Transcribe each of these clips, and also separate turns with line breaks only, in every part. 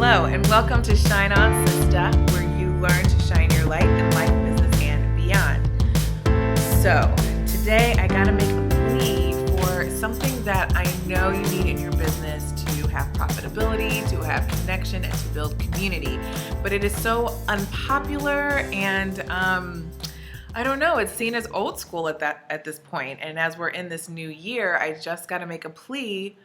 Hello and welcome to Shine On Sister, where you learn to shine your light in life, business, and beyond. So today I gotta make a plea for something that I know you need in your business to have profitability, to have connection, and to build community. But it is so unpopular and I don't know, it's seen as old school at this point. And as we're in this new year, I just gotta make a plea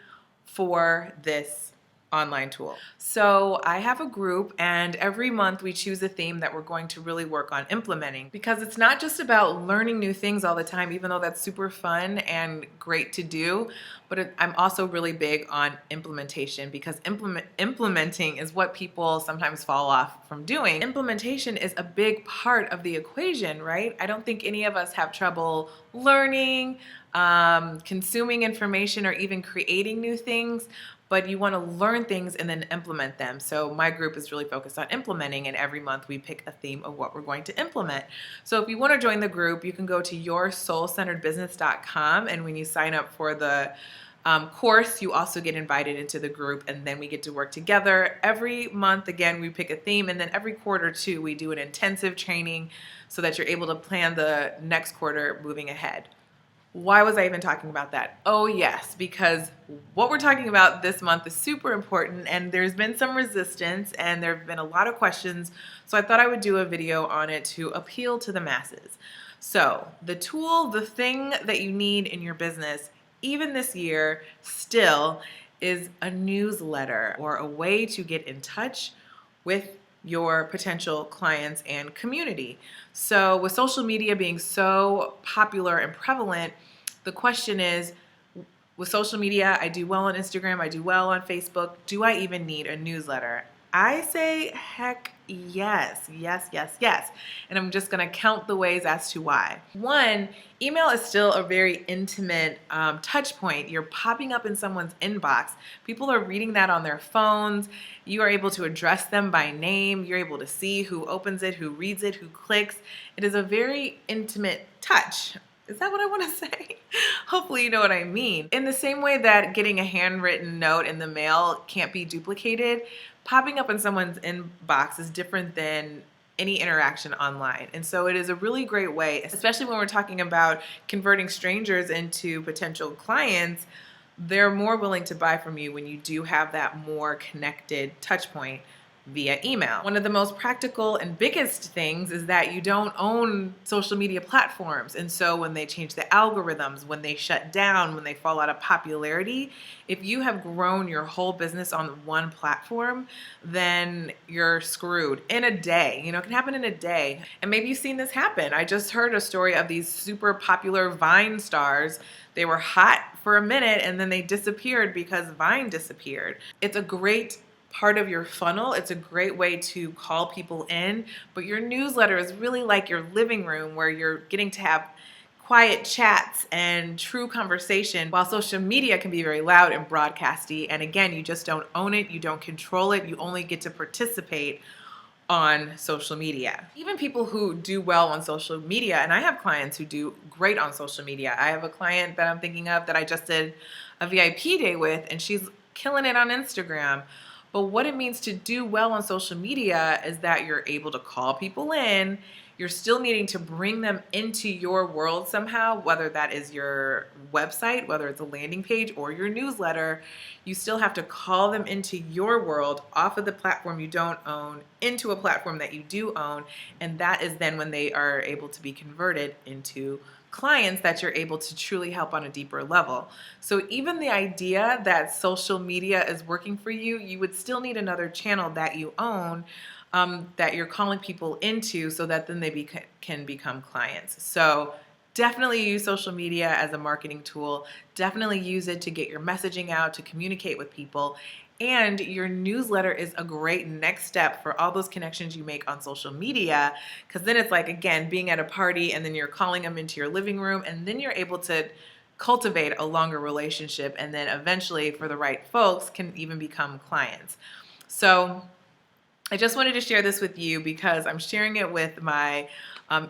for this online tool. So I have a group, and every month we choose a theme that we're going to really work on implementing, because it's not just about learning new things all the time, even though that's super fun and great to do, but I'm also really big on implementation, because implementing is what people sometimes fall off from doing. Implementation is a big part of the equation, right? I don't think any of us have trouble learning, consuming information, or even creating new things, but you want to learn things and then implement them. So my group is really focused on implementing, and every month we pick a theme of what we're going to implement. So if you want to join the group, you can go to yoursoulcenteredbusiness.com, and when you sign up for the course, you also get invited into the group, and then we get to work together. Every month, again, we pick a theme, and then every quarter too, we do an intensive training so that you're able to plan the next quarter moving ahead. Why was I even talking about that? Oh yes, because what we're talking about this month is super important, and there's been some resistance and there have been a lot of questions, so I thought I would do a video on it to appeal to the masses. So the tool, the thing that you need in your business, even this year still, is a newsletter, or a way to get in touch with your potential clients and community. So with social media being so popular and prevalent, the question is, with social media, I do well on Instagram, I do well on Facebook, do I even need a newsletter? I say heck yes, yes, yes, yes. And I'm just gonna count the ways as to why. One, email is still a very intimate touch point. You're popping up in someone's inbox. People are reading that on their phones. You are able to address them by name. You're able to see who opens it, who reads it, who clicks. It is a very intimate touch. Is that what I want to say? Hopefully you know what I mean. In the same way that getting a handwritten note in the mail can't be duplicated, popping up in someone's inbox is different than any interaction online. And so it is a really great way, especially when we're talking about converting strangers into potential clients. They're more willing to buy from you when you do have that more connected touch point via email. One of the most practical and biggest things is that you don't own social media platforms. And so when they change the algorithms, when they shut down, when they fall out of popularity, if you have grown your whole business on one platform, then you're screwed in a day. You know, it can happen in a day. And maybe you've seen this happen. I just heard a story of these super popular Vine stars. They were hot for a minute and then they disappeared because Vine disappeared. It's a great part of your funnel. It's a great way to call people in, but your newsletter is really like your living room, where you're getting to have quiet chats and true conversation, while social media can be very loud and broadcasty. And again, you just don't own it, you don't control it, you only get to participate on social media. Even people who do well on social media, and I have clients who do great on social media. I have a client that I'm thinking of that I just did a VIP day with, and she's killing it on Instagram. But what it means to do well on social media is that you're able to call people in. You're still needing to bring them into your world somehow, whether that is your website, whether it's a landing page or your newsletter. You still have to call them into your world off of the platform you don't own into a platform that you do own. And that is then when they are able to be converted into clients that you're able to truly help on a deeper level. So even the idea that social media is working for you, you would still need another channel that you own, that you're calling people into, so that then they can become clients. So definitely use social media as a marketing tool. Definitely use it to get your messaging out, to communicate with people. And your newsletter is a great next step for all those connections you make on social media, because then it's like, again, being at a party and then you're calling them into your living room, and then you're able to cultivate a longer relationship, and then eventually, for the right folks, can even become clients. So I just wanted to share this with you because I'm sharing it with my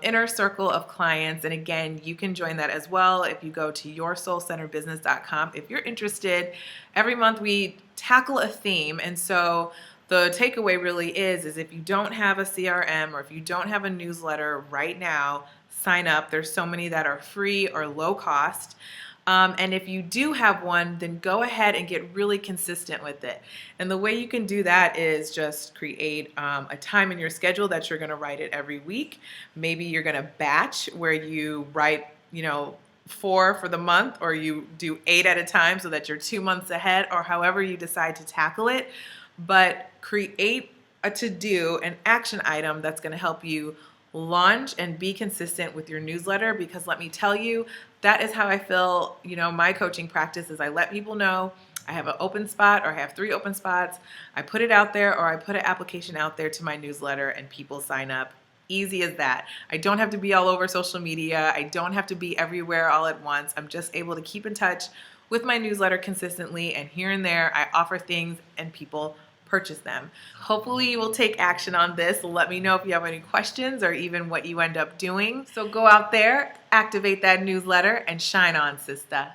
inner circle of clients. And again, you can join that as well if you go to yoursoulcenteredbusiness.com. If you're interested, every month we tackle a theme. And so the takeaway really is if you don't have a CRM or if you don't have a newsletter right now, sign up. There's so many that are free or low cost. And if you do have one, then go ahead and get really consistent with it. And the way you can do that is just create a time in your schedule that you're going to write it every week. Maybe you're going to batch where you write, 4 for the month, or you do 8 at a time so that you're 2 months ahead, or however you decide to tackle it. But create a to-do, an action item that's going to help you launch and be consistent with your newsletter, because let me tell you, that is how I feel, my coaching practice is I let people know I have an open spot, or I have 3 open spots. I put it out there, or I put an application out there to my newsletter, and people sign up. Easy as that. I don't have to be all over social media. I don't have to be everywhere all at once. I'm just able to keep in touch with my newsletter consistently, and here and there I offer things and people purchase them. Hopefully you will take action on this. Let me know if you have any questions or even what you end up doing. So go out there, activate that newsletter, and shine on, sister.